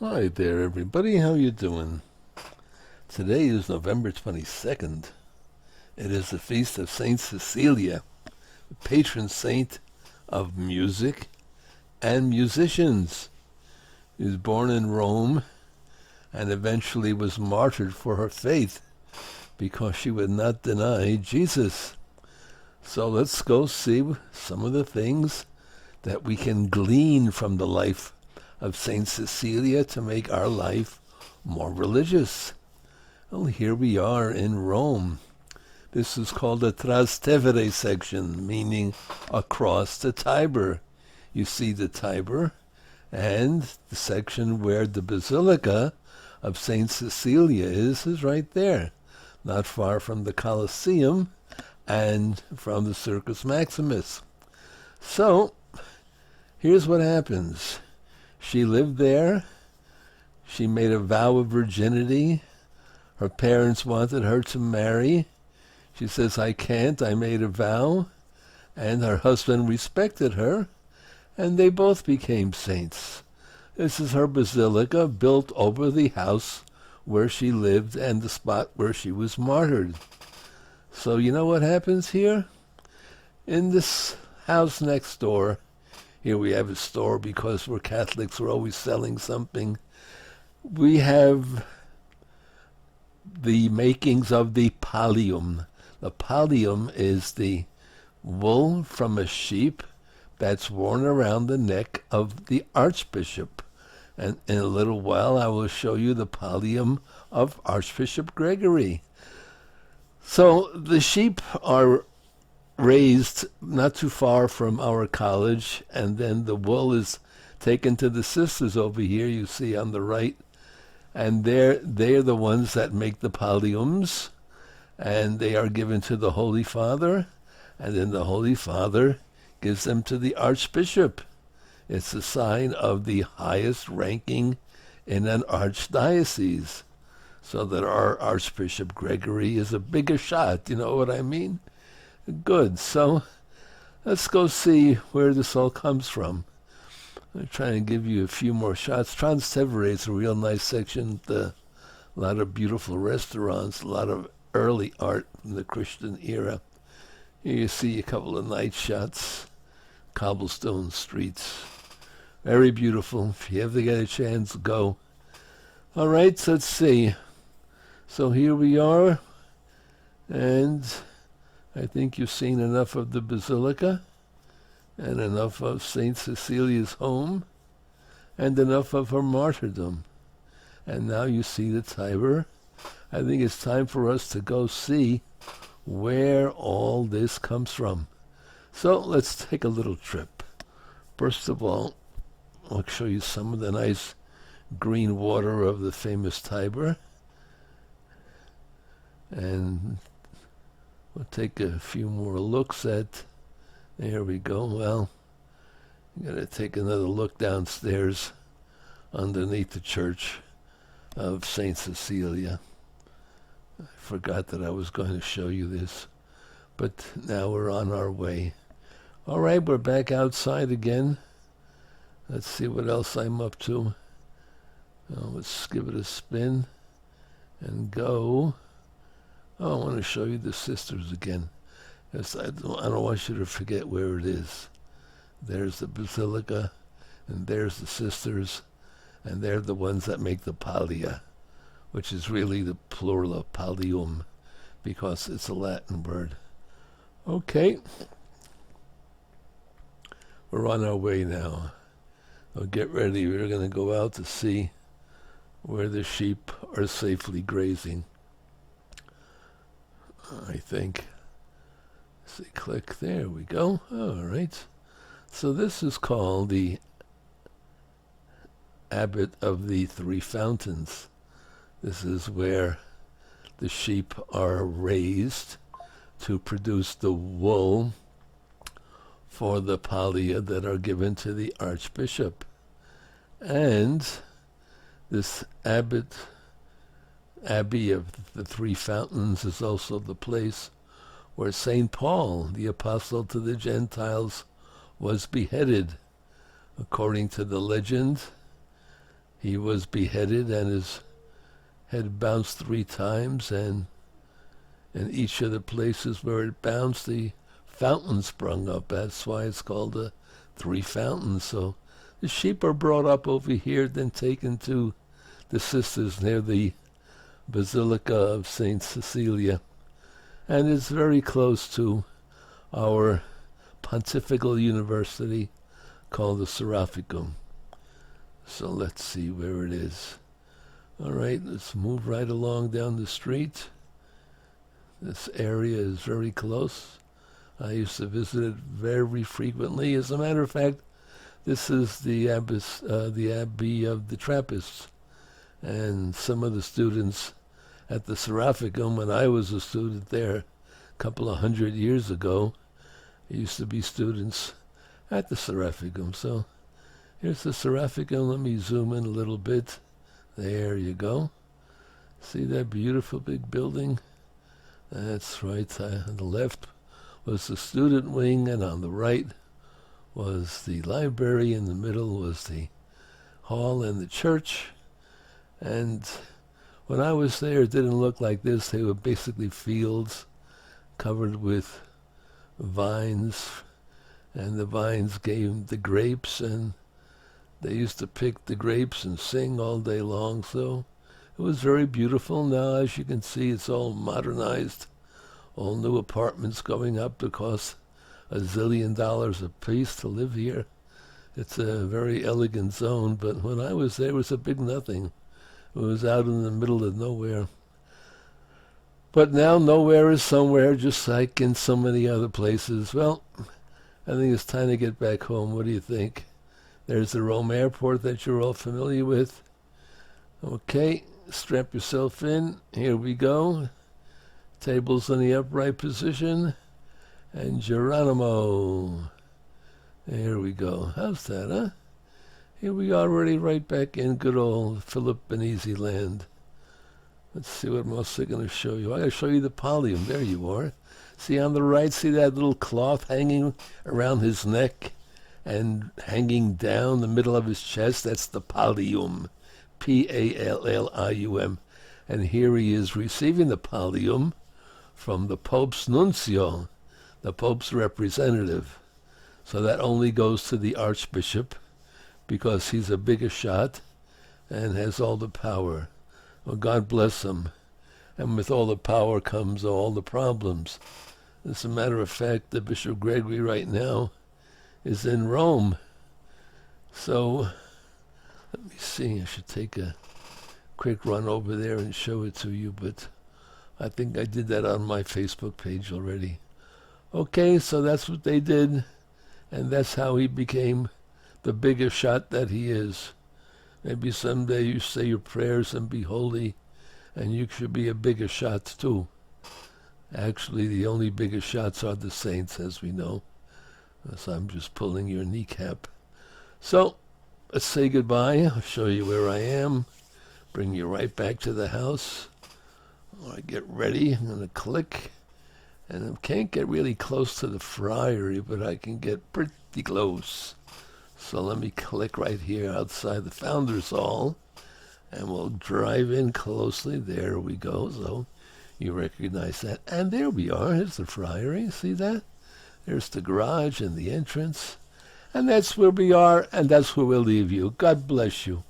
Hi there, everybody. How you doing? Today is November 22nd. It is the feast of Saint Cecilia, the patron saint of music and musicians. She was born in Rome and eventually was martyred for her faith because she would not deny Jesus. So let's go see some of the things that we can glean from the life of Saint Cecilia to make our life more religious. Well, here we are in Rome. This is called the Trastevere section, meaning across the Tiber. You see the Tiber, and the section where the Basilica of Saint Cecilia is right there, not far from the Colosseum and from the Circus Maximus. So, here's what happens. She lived there. She made a vow of virginity. Her parents wanted her to marry. She says, I can't, I made a vow. And her husband respected her, and they both became saints. This is her basilica built over the house where she lived and the spot where she was martyred. So you know what happens here? In this house next door, here we have a store because we're Catholics, we're always selling something. We have the makings of the pallium. The pallium is the wool from a sheep that's worn around the neck of the archbishop. And in a little while I will show you the pallium of Archbishop Gregory. So the sheep are raised not too far from our college, and then the wool is taken to the sisters over here, you see on the right, and they're the ones that make the palliums, and they are given to the Holy Father, and then the Holy Father gives them to the Archbishop. It's a sign of the highest ranking in an archdiocese, so that our Archbishop Gregory is a bigger shot, you know what I mean? Good. So let's go see where this all comes from. I'm trying to give you a few more shots. Trastevere is a real nice section. A lot of beautiful restaurants, a lot of early art from the Christian era. Here you see a couple of night shots. Cobblestone streets. Very beautiful. If you ever get a chance, go. All right, so let's see. So here we are, and I think you've seen enough of the Basilica, and enough of Saint Cecilia's home, and enough of her martyrdom. And now you see the Tiber. I think it's time for us to go see where all this comes from. So let's take a little trip. First of all, I'll show you some of the nice green water of the famous Tiber. And we'll take a few more looks at, there we go. Well, I'm going to take another look downstairs underneath the church of Saint Cecilia. I forgot that I was going to show you this, but now we're on our way. All right, we're back outside again. Let's see what else I'm up to. Let's give it a spin and go. Oh, I want to show you the sisters again. Yes, I don't want you to forget where it is. There's the Basilica, and there's the sisters, and they're the ones that make the pallia, which is really the plural of pallium, because it's a Latin word. Okay. We're on our way now. So get ready. We're going to go out to see where the sheep are safely grazing. I think. See, click. There we go. All right. So this is called the Abbot of the Three Fountains. This is where the sheep are raised to produce the wool for the pallia that are given to the Archbishop. And this Abbey of the Three Fountains is also the place where St. Paul, the apostle to the Gentiles, was beheaded. According to the legend, He was beheaded and his head bounced 3 times, and in each of the places where it bounced, the fountain sprung up. That's why it's called the 3 fountains. So the sheep are brought up over here, then taken to the sisters near the Basilica of Saint Cecilia. And it's very close to our pontifical university called the Seraphicum. So let's see where it is. All right, let's move right along down the street. This area is very close. I used to visit it very frequently. As a matter of fact, this is the Abbey of the Trappists. And some of the students at the Seraphicum, when I was a student there a couple of 100 years ago, used to be students at the Seraphicum. So here's the Seraphicum. Let me zoom in a little bit. There you go. See that beautiful big building? That's right. On the left was the student wing, and on the right was the library. In the middle was the hall and the church. And when I was there, it didn't look like this. They were basically fields covered with vines, and the vines gave the grapes, and they used to pick the grapes and sing all day long. So it was very beautiful. Now, as you can see, it's all modernized. All new apartments going up that cost $1 zillion a piece to live here. It's a very elegant zone, but when I was there, it was a big nothing. It was out in the middle of nowhere. But now nowhere is somewhere, just like in so many other places. Well, I think it's time to get back home. What do you think? There's the Rome airport that you're all familiar with. Okay, strap yourself in. Here we go. Tables in the upright position. And Geronimo. There we go. How's that, huh? Here we are already right back in good old Philip Benizi land. Let's see what else I'm going to show you. I'm going to show you the pallium. There you are. See on the right, see that little cloth hanging around his neck and hanging down the middle of his chest? That's the pallium. Pallium. And here he is receiving the pallium from the Pope's nuncio, the Pope's representative. So that only goes to the Archbishop, because he's a bigger shot and has all the power. Well, God bless him. And with all the power comes all the problems. As a matter of fact, the Bishop Gregory right now is in Rome. So, let me see. I should take a quick run over there and show it to you, but I think I did that on my Facebook page already. Okay, so that's what they did, and that's how he became the bigger shot that he is. Maybe someday you say your prayers and be holy, and you should be a bigger shot too. Actually, the only bigger shots are the saints, as we know. So I'm just pulling your kneecap. So, let's say goodbye. I'll show you where I am. Bring you right back to the house. All right, get ready. I'm going to click. And I can't get really close to the friary, but I can get pretty close. So let me click right here outside the Founders Hall, and we'll drive in closely. There we go. So you recognize that. And there we are. Here's the friary. See that? There's the garage and the entrance. And that's where we are, and that's where we'll leave you. God bless you.